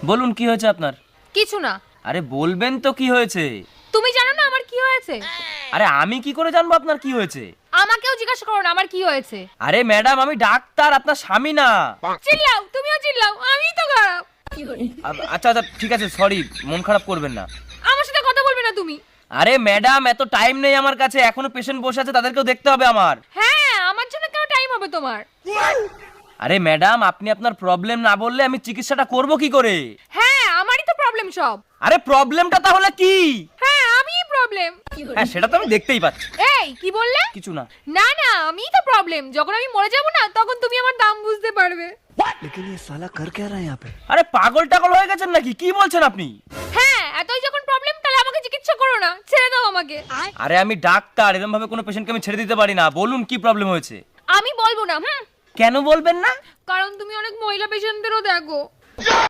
বলুন কি হয়েছে আপনার? কিছু না। আরে বলবেন তো কি হয়েছে? তুমি জানো না আমার কি হয়েছে? আরে আমি কি করে জানবো আপনার কি হয়েছে? আমাকেও জিজ্ঞাসা করো না আমার কি হয়েছে। আরে ম্যাডাম আমি ডাক্তার, আপনার স্বামী না। চিল্লাও, তুমিও চিল্লাও, আমিই তো খারাপ। আচ্ছা আচ্ছা ঠিক আছে, সরি, মন খারাপ করবেন না। আমার সাথে কথা বলবে না তুমি। আরে ম্যাডাম এত টাইম নেই আমার কাছে, এখনো পেশেন্ট বসে আছে, তাদেরকেও দেখতে হবে আমার। হ্যাঁ, আমার জন্য কেন টাইম হবে তোমার? আরে ম্যাডাম আপনি আপনার প্রবলেম না বললে আমি চিকিৎসাটা করব কি করে? হ্যাঁ, আমারই তো প্রবলেম সব। আরে প্রবলেমটা তাহলে কি? হ্যাঁ, আমিই প্রবলেম। হ্যাঁ সেটা তো আমি দেখতেই পাচ্ছি। এই কি বললে? কিছু না। না না, আমিই তো প্রবলেম। যখন আমি মরে যাব না তখন তুমি আমার দাম বুঝতে পারবে। लेकिन ये साला कर क्या रहा है यहाँ पे? আরে পাগল টাগল হয়ে গেছেন নাকি? কি বলছেন আপনি? হ্যাঁ, এতই যখন প্রবলেম তাহলে আমাকে চিকিৎসা করো না, ছেড়ে দাও আমাকে। আরে আমি ডাক্তার, এরকম ভাবে কোনো পেশেন্টকে আমি ছেড়ে দিতে পারি না। বলুন কি প্রবলেম হয়েছে? আমি বলবো না। কেন বলবেন না? কারণ তুমি অনেক মহিলা পেশেন্টদেরও দেখো।